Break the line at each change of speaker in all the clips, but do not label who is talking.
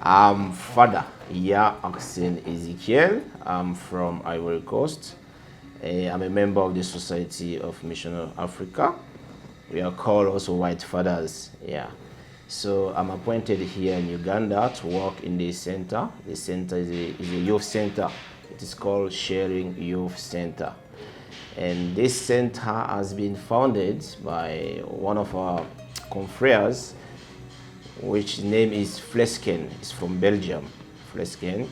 Father, yeah, Augustine Ezekiel. I'm from Ivory Coast. I'm a member of the Society of Mission of Africa. We are called also White Fathers. Yeah. So I'm appointed here in Uganda to work in the center. The center is a youth center. It is called Sharing Youth Center. And this center has been founded by one of our confreres, which name is Flesken. It's from Belgium, Flesken.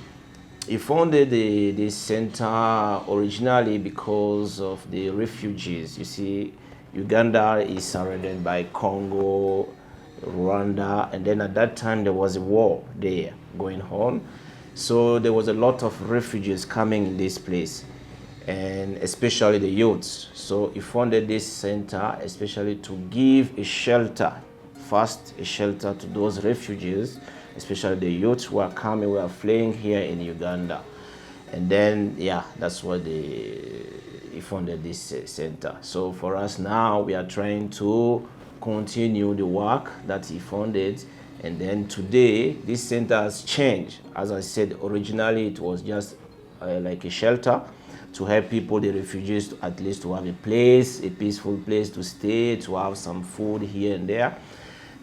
He founded this center originally because of the refugees. You see, Uganda is surrounded by Congo, Rwanda, and then at that time there was a war there going on. So there was a lot of refugees coming in this place, and especially the youths. So he founded this center especially to give a shelter, first a shelter to those refugees, especially the youths who are coming, who are fleeing here in Uganda. And then, yeah, that's what he founded this center. So for us now, we are trying to continue the work that he founded. And then today, this center has changed. As I said, originally it was just like a shelter to help people, the refugees, to at least to have a place, a peaceful place to stay, to have some food here and there.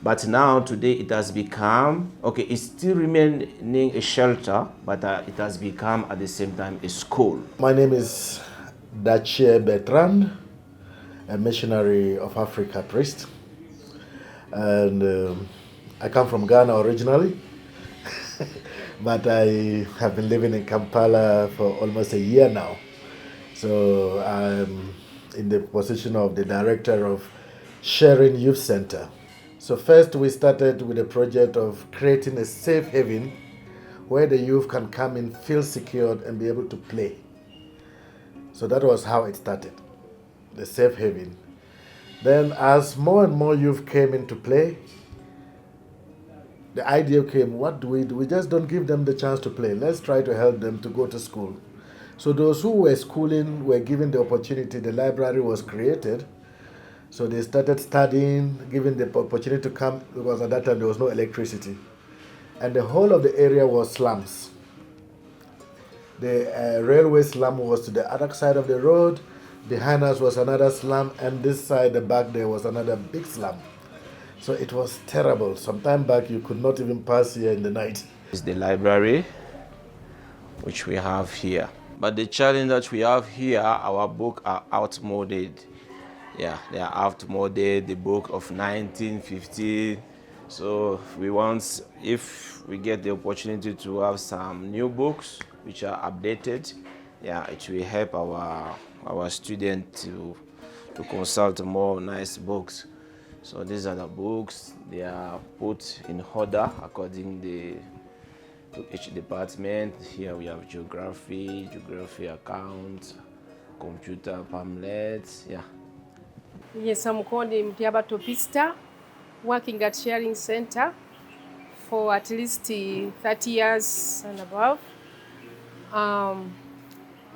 But now, today, it has become, okay, it still remaining a shelter, but it has become at the same time a school.
My name is Dachie Bertrand, a missionary of Africa priest. And I come from Ghana originally, but I have been living in Kampala for almost a year now. So I'm in the position of the director of Sharing Youth Center. So first we started with a project of creating a safe haven where the youth can come in, feel secured, and be able to play. So that was how it started, the safe haven. Then as more and more youth came into play, the idea came, what do? We just don't give them the chance to play. Let's try to help them to go to school. So those who were schooling were given the opportunity, the library was created. So they started studying, given the opportunity to come, because at that time there was no electricity. And the whole of the area was slums. The railway slum was to the other side of the road. Behind us was another slum, and this side, the back there, was another big slum. So it was terrible. Some time back, you could not even pass here in the night.
It's the library, which we have here. But the challenge that we have here, our books are outmoded. Yeah, they are outmoded, the book of 1950. So we want, if we get the opportunity to have some new books which are updated, yeah, it will help our students to consult more nice books. So these are the books. They are put in order according to each department. Here we have geography account, computer pamphlets, yeah.
Yes, I'm called Mtiaba Topista, working at Sharing Center for at least 30 years and above. I'm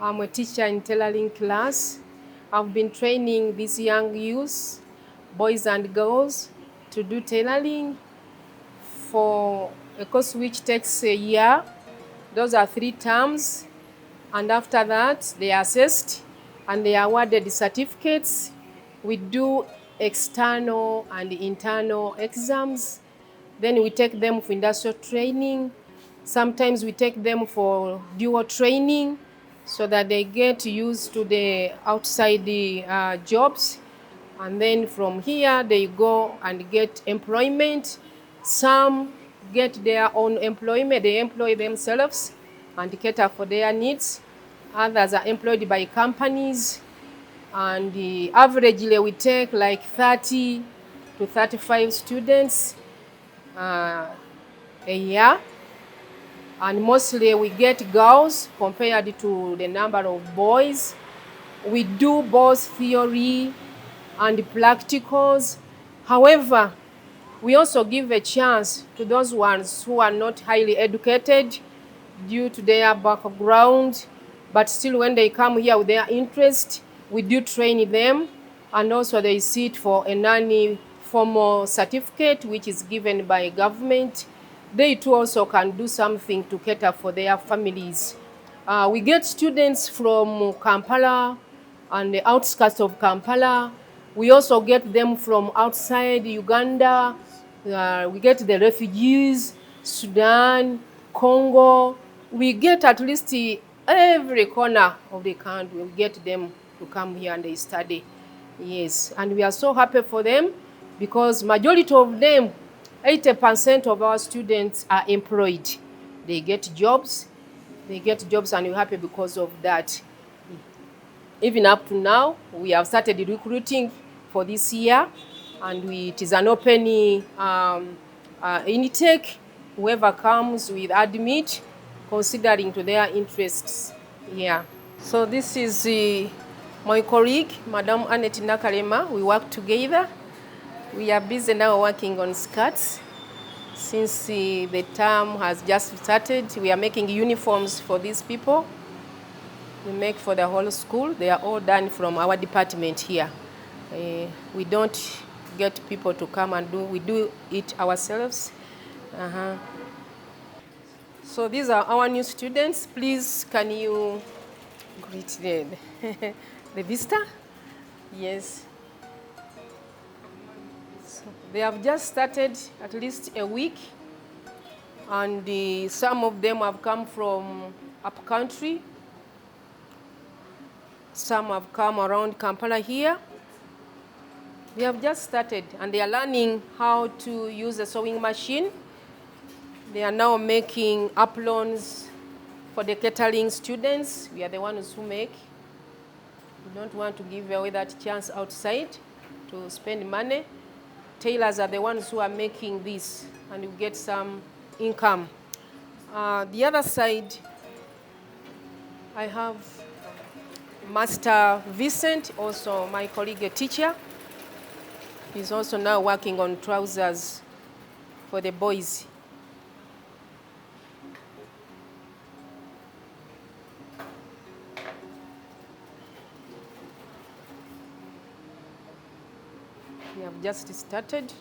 a teacher in tailoring class. I've been training these young youths, boys and girls, to do tailoring for a course which takes a year. Those are 3 terms. And after that, they are assessed and they are awarded certificates. We do external and internal exams. Then we take them for industrial training. Sometimes we take them for dual training so that they get used to the outside jobs. And then from here, they go and get employment. Some get their own employment. They employ themselves and cater for their needs. Others are employed by companies. And averagely, we take like 30 to 35 students a year. And mostly we get girls compared to the number of boys. We do both theory and practicals. However, we also give a chance to those ones who are not highly educated due to their background, but still when they come here with their interest, we do train them, and also they sit for a non-formal certificate which is given by government they too also can do something to cater for their families. We get students from Kampala and the outskirts of Kampala. We also get them from outside Uganda. We get the refugees, Sudan, Congo. We get at least every corner of the country. We get them to come here and they study. Yes, and we are so happy for them because majority of them, 80% of our students are employed. They get jobs. They get jobs and we're happy because of that. Even up to now, we have started recruiting for this year, and it is an open intake. Whoever comes with admit, considering to their interests. Yeah. So this is my colleague, Madam Annette Nakalema. We work together. We are busy now working on skirts. Since the term has just started, we are making uniforms for these people. We make for the whole school. They are all done from our department here. We don't get people to come and do, we do it ourselves. So these are our new students. Please, can you greet the visitor? Yes. So they have just started at least a week, and some of them have come from up country. Some have come around Kampala here. They have just started and they are learning how to use a sewing machine. They are now making aprons for the catering students. We are the ones who make. We don't want to give away that chance outside to spend money. Tailors are the ones who are making this, and you get some income. The other side, I have Master Vincent, also my colleague, a teacher. He's also now working on trousers for the boys. We have just started.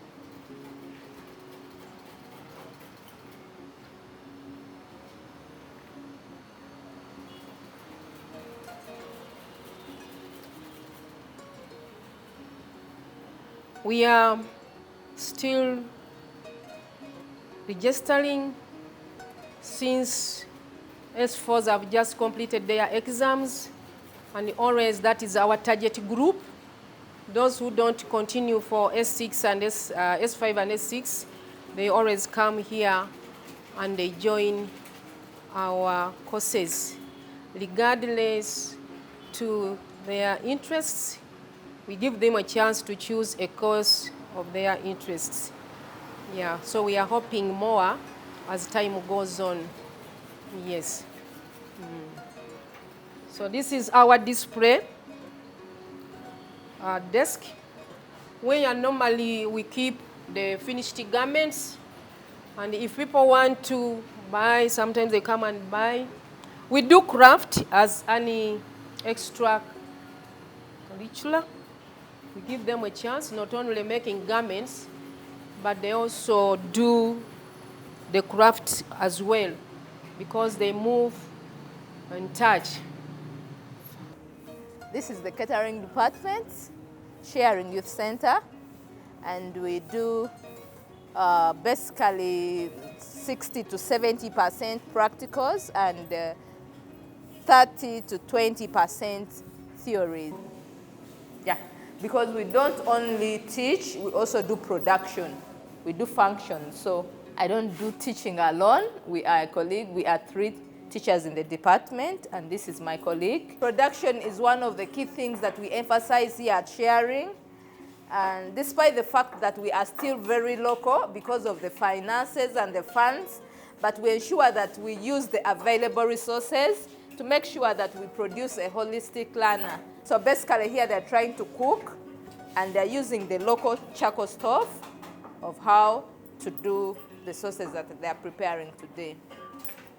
We are still registering since S4s have just completed their exams, and always that is our target group. Those who don't continue for S6 and S5 and S6, they always come here and they join our courses. Regardless to their interests, we give them a chance to choose a course of their interests. Yeah, so we are hoping more as time goes on. Yes. So this is our display desk, where normally we keep the finished garments. And if people want to buy, sometimes they come and buy. We do craft as any extra curricular. We give them a chance, not only making garments, but they also do the craft as well, because they move and touch.
This is the catering department, Sharing Youth Center, and we do basically 60 to 70% practicals and 30 to 20% theory. Yeah, because we don't only teach, we also do production. We do functions. So I don't do teaching alone. We are a colleague. We are 3 teachers in the department, and this is my colleague. Production is one of the key things that we emphasize here at Sharing. And despite the fact that we are still very local because of the finances and the funds, but we ensure that we use the available resources to make sure that we produce a holistic learner. So basically here they're trying to cook, and they're using the local charcoal stove of how to do the sauces that they're preparing today.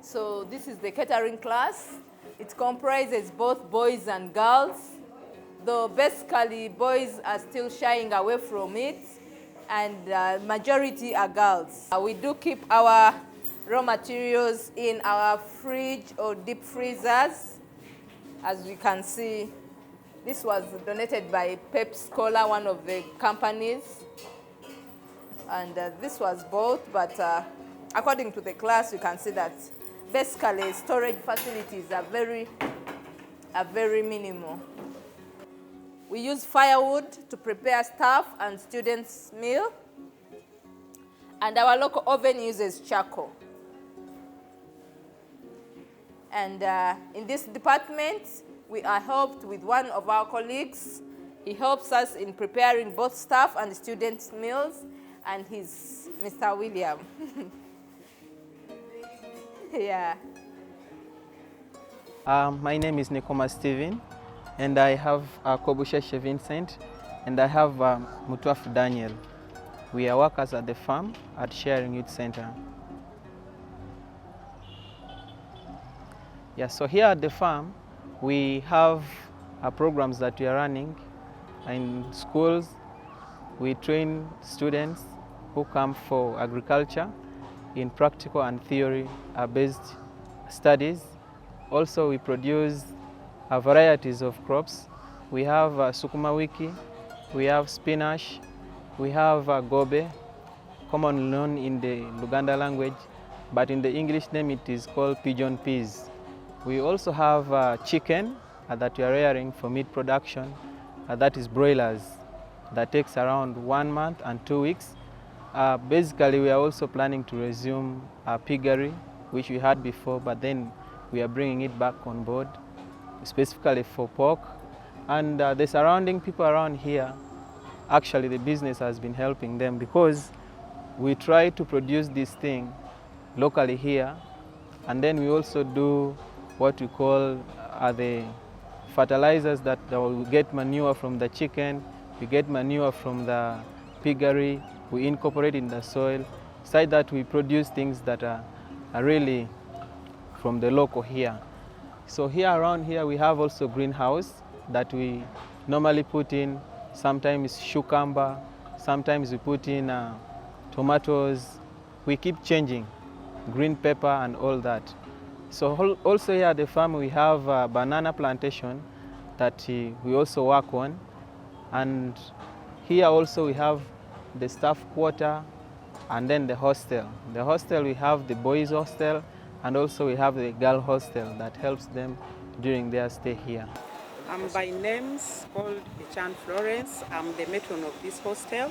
So this is the catering class. It comprises both boys and girls, though basically boys are still shying away from it. and majority are girls. We do keep our raw materials in our fridge or deep freezers. As we can see, this was donated by Pepsi-Cola, one of the companies. And this was bought, but according to the class, you can see that basically storage facilities are very minimal. We use firewood to prepare staff and students' meal, and our local oven uses charcoal. And in this department, we are helped with one of our colleagues. He helps us in preparing both staff and students' meals, and he's Mr. William. Yeah.
My name is Nikoma Steven, and I have Kobusheshe Vincent, and I have Mutwafu Daniel. We are workers at the farm at Sharing Youth Center. Yeah, so here at the farm, we have programs that we are running in schools. We train students who come for agriculture in practical and theory-based studies. Also, we produce varieties of crops. We have sukuma wiki, we have spinach, we have gobe, commonly known in the Uganda language, but in the English name it is called pigeon peas. We also have chicken that we are rearing for meat production, that is broilers, that takes around 1 month and 2 weeks. Basically, we are also planning to resume piggery, which we had before, but then we are bringing it back on board, specifically for pork. And the surrounding people around here, actually the business has been helping them because we try to produce this thing locally here, and then we also do what we call the fertilizers that we get manure from the chicken, we get manure from the piggery, we incorporate in the soil, so that we produce things that are really from the local here. So here around here we have also greenhouse that we normally put in sometimes cucumber, sometimes we put in tomatoes. We keep changing, green pepper and all that. So also here at the farm we have a banana plantation that we also work on, and here also we have the staff quarter and then the hostel. The hostel, we have the boys hostel, and also we have the girl hostel that helps them during their stay here.
I'm by names called Echan Florence. I'm the matron of this hostel,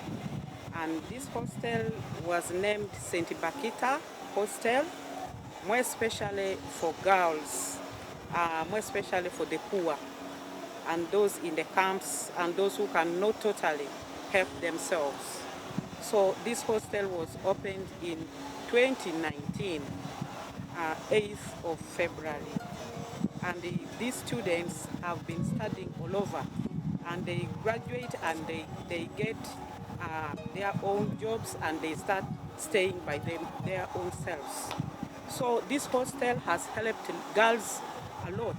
and this hostel was named St. Bakita Hostel, more especially for girls, more especially for the poor and those in the camps and those who cannot totally help themselves. So this hostel was opened in 2019, 8th of February. And these students have been studying all over, and they graduate and they get their own jobs, and they start staying by their own selves. So this hostel has helped girls a lot.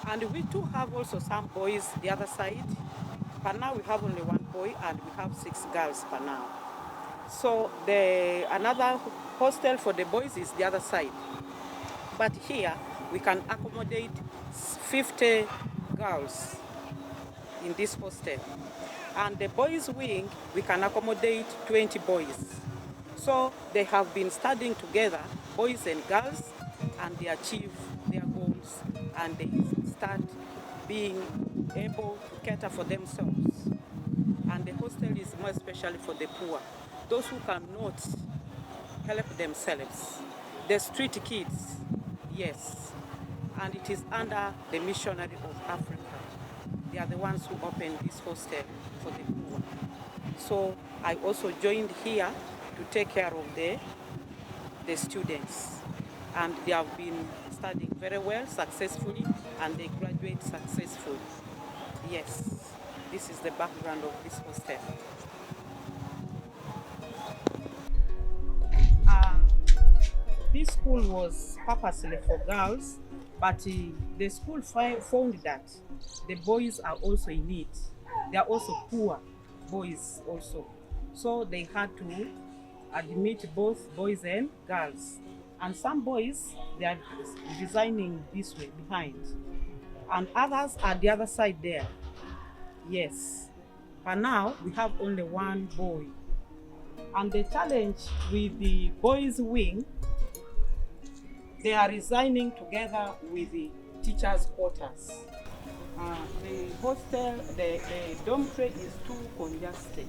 And we do have also some boys the other side. Per now we have only 1 boy and we have 6 girls per now. So another hostel for the boys is the other side. But here we can accommodate 50 girls in this hostel. And the boys' wing, we can accommodate 20 boys. So they have been studying together, boys and girls, and they achieve their goals, and they start being able to cater for themselves. And the hostel is more especially for the poor, those who cannot help themselves, the street kids, yes. And it is under the Missionary of Africa. They are the ones who opened this hostel for the poor. So I also joined here to take care of the students. And they have been studying very well, successfully, and they graduate successfully. Yes, this is the background of this hostel. This school was purposely for girls, but the school found that the boys are also in need. They are also poor boys also. So they had to admit both boys and girls. And some boys, they are designing this way behind. And others are the other side there. Yes. But now we have only one boy. And the challenge with the boys' wing, they are resigning together with the teachers' quarters. The hostel, the dormitory is too congested.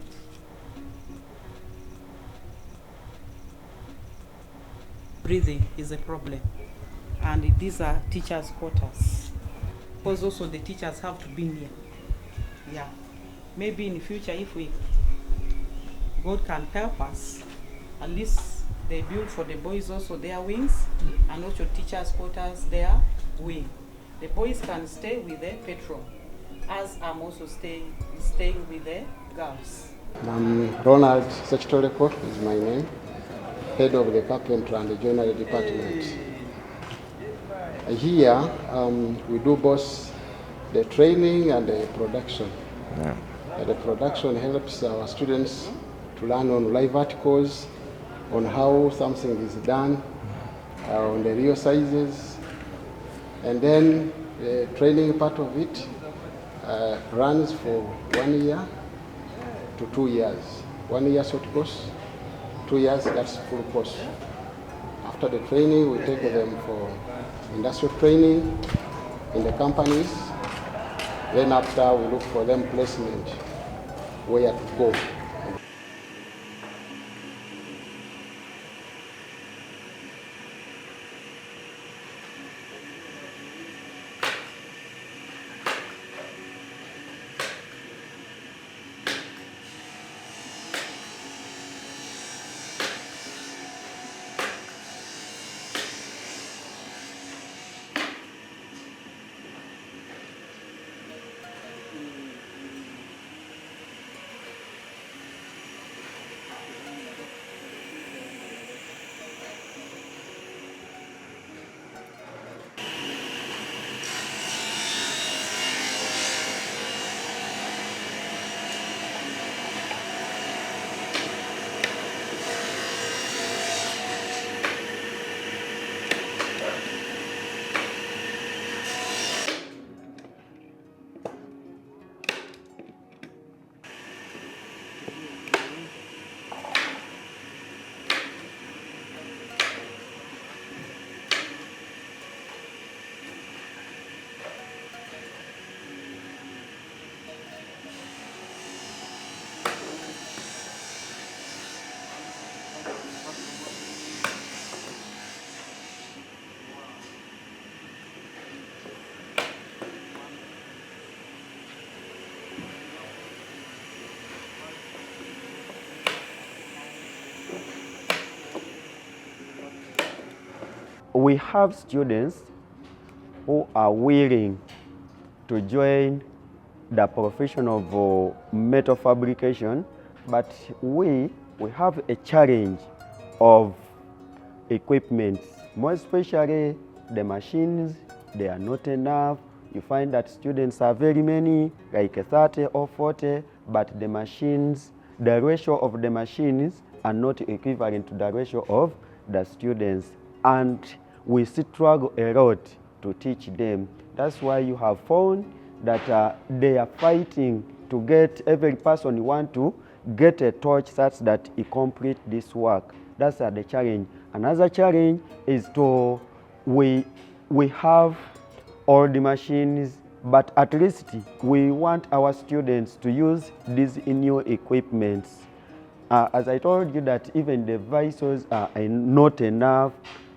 Breathing is a problem, and these are teachers' quarters. Because also the teachers have to be near. Yeah, maybe in the future, if God can help us, at least they build for the boys also their wings, and also teachers' quarters their wing. The boys can stay with the patron, as I'm also staying with the girls.
Ronald Sechitoleko is my name, head of the carpentry and the joinery department. Here we do both the training and the production. Yeah. The production helps our students to learn on live articles, on how something is done, on the real sizes, and then the training part of it runs for 1 year to 2 years. 1 year short course, 2 years that's full course. After the training, we take them for industrial training in the companies. Then after, we look for them placement, where to go.
We have students who are willing to join the profession of metal fabrication, but we have a challenge of equipment, more especially the machines. They are not enough. You find that students are very many, like 30 or 40, but the machines, the ratio of the machines are not equivalent to the ratio of the students. And we struggle a lot to teach them. That's why you have found that they are fighting to get every person want to get a torch such that he complete this work. That's the challenge. Another challenge is to we have all the machines, but at least we want our students to use these new equipments. As I told you that even the visors are not enough,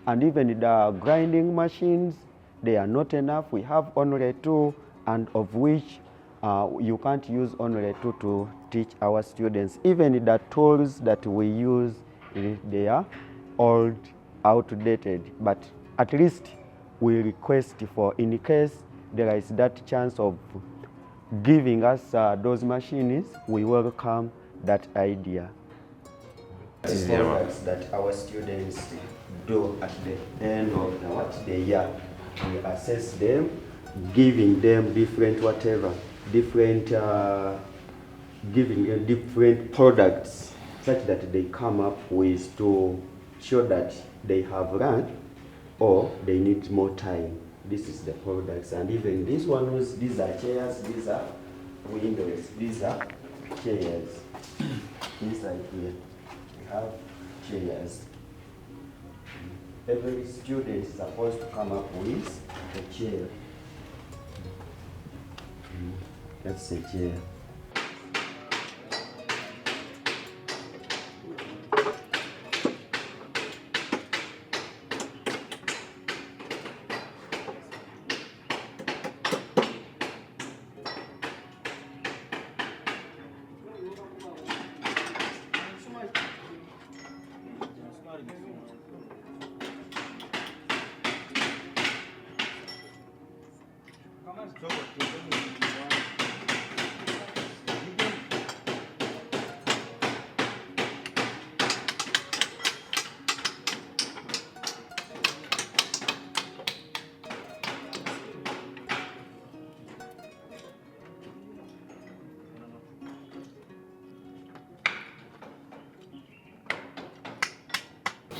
and even the grinding machines, they are not enough. We have only 2, and of which you can't use only 2 to teach our students. Even the tools that we use, they are old, outdated. But at least we request for, in case there is that chance of giving us those machines, we welcome that idea. That our students do at the end of the year. We assess them, giving them different giving them different products such that they come up with to show that they have learned or they need more time. This is the products, and even these ones, these are chairs, these are windows, these are chairs. Inside here, we have chairs. Every student is supposed to come up with a chair. That's a chair.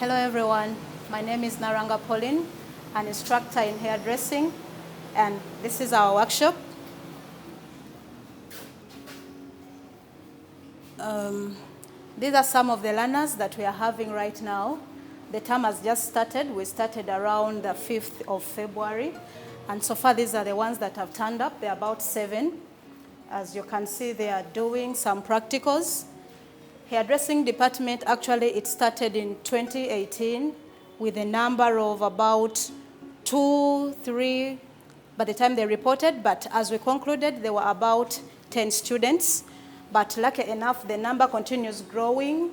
Hello everyone, my name is Naranga Pauline, an instructor in hairdressing, and this is our workshop. These are some of the learners that we are having right now. The term has just started. We started around the 5th of February, and so far these are the ones that have turned up. They're about 7. As you can see, they are doing some practicals. Hairdressing department, actually it started in 2018 with a number of about 2, 3 by the time they reported, but as we concluded, there were about 10 students. But lucky enough, the number continues growing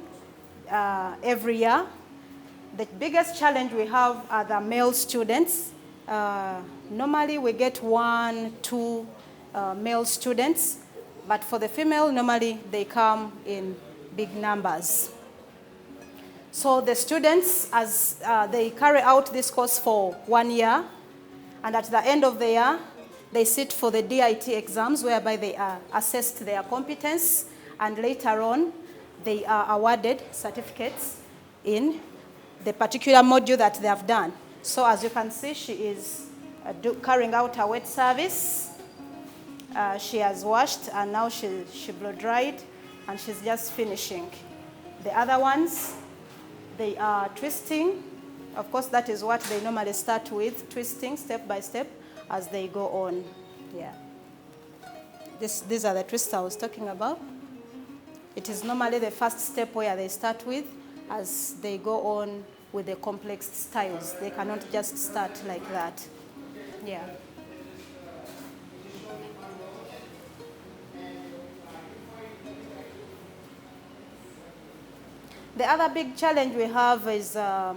every year. The biggest challenge we have are the male students. Normally we get 1, 2 male students, but for the female, normally they come in big numbers. So the students, as they carry out this course for 1 year, and at the end of the year, they sit for the DIT exams, whereby they are assessed their competence, and later on, they are awarded certificates in the particular module that they have done. So as you can see, she is carrying out her wet service. She has washed, and now she blow dried, and she's just finishing. The other ones, they are twisting. Of course, that is what they normally start with, twisting step by step as they go on. Yeah. These are the twists I was talking about. It is normally the first step where they start with as they go on with the complex styles. They cannot just start like that. Yeah. The other big challenge we have is the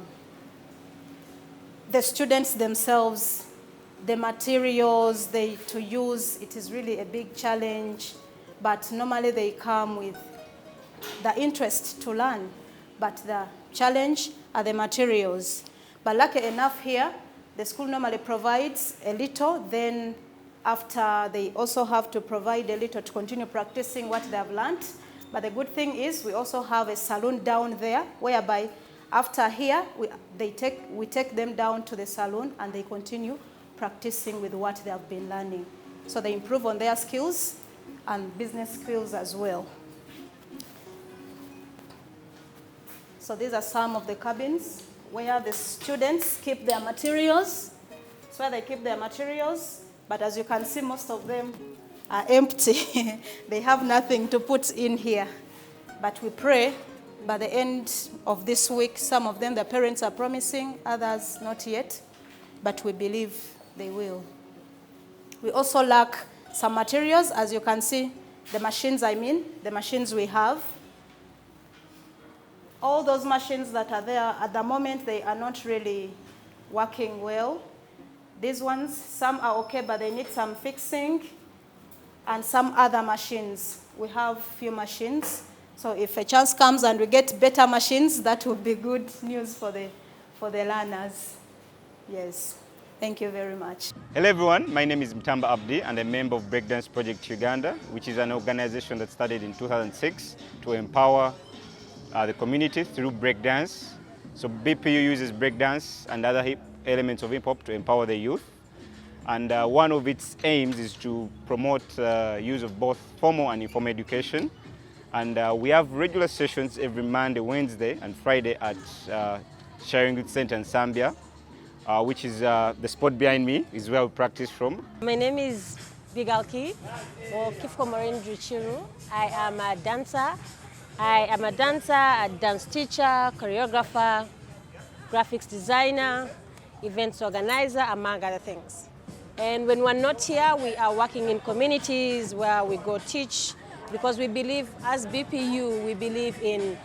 students themselves, the materials to use. It is really a big challenge, but normally they come with the interest to learn, but the challenge are the materials. But lucky enough here, the school normally provides a little, then after they also have to provide a little to continue practicing what they have learned. But the good thing is we also have a salon down there, whereby after here, we take them down to the salon and they continue practicing with what they have been learning. So they improve on their skills and business skills as well. So these are some of the cabins where the students keep their materials. That's where they keep their materials. But as you can see, most of them are empty. They have nothing to put in here. But we pray by the end of this week, some of them, the parents are promising, others not yet, but we believe they will. We also lack some materials. As you can see, the machines we have. All those machines that are there at the moment, they are not really working well. These ones, some are okay, but they need some fixing. And some other machines. We have few machines. So if a chance comes and we get better machines, that would be good news for the learners. Yes. Thank you very much.
Hello everyone, my name is Mtamba Abdi and I'm a member of Breakdance Project Uganda, which is an organization that started in 2006 to empower the community through breakdance. So BPU uses breakdance and other elements of hip hop to empower the youth. And one of its aims is to promote use of both formal and informal education. And we have regular sessions every Monday, Wednesday, and Friday at Sharing Youth Center in Zambia, which is the spot behind me, is where we practice from.
My name is Bigalki, or Kifkomorin Juchiru. I am a dancer. A dance teacher, choreographer, graphics designer, events organizer, among other things. And when we're not here, we are working in communities where we go teach, because we believe, as BPU, we believe in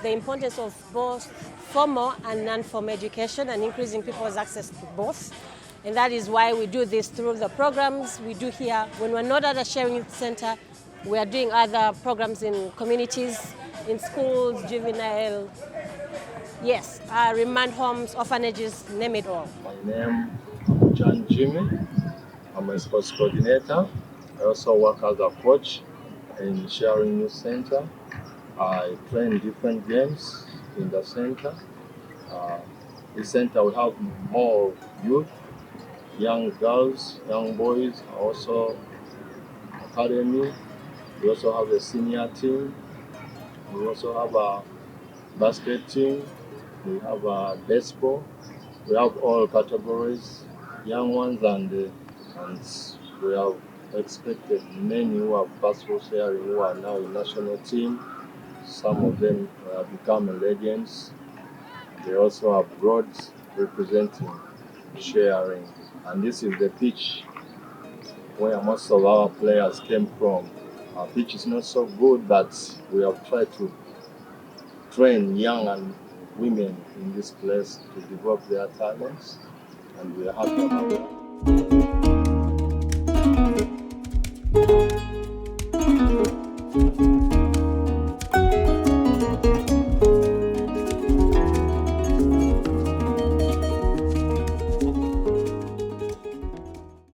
the importance of both formal and non-formal education and increasing people's access to both. And that is why we do this through the programs we do here. When we're not at a Sharing Youth Center, we are doing other programs in communities, in schools, juvenile, yes, remand homes, orphanages, name it all.
My name is John Jimmy. I'm a sports coordinator. I also work as a coach in Sharing Youth Center. I train different games in the center. In the center we have more youth, young girls, young boys, also academy. We also have a senior team. We also have a basket team. We have a baseball. We have all categories, young ones and we have expected many who have passed through Sharing who are now in national team. Some of them have become legends. They also have broads representing Sharing. And this is the pitch where most of our players came from. Our pitch is not so good, but we have tried to train young and women in this place to develop their talents, and we are happy about that.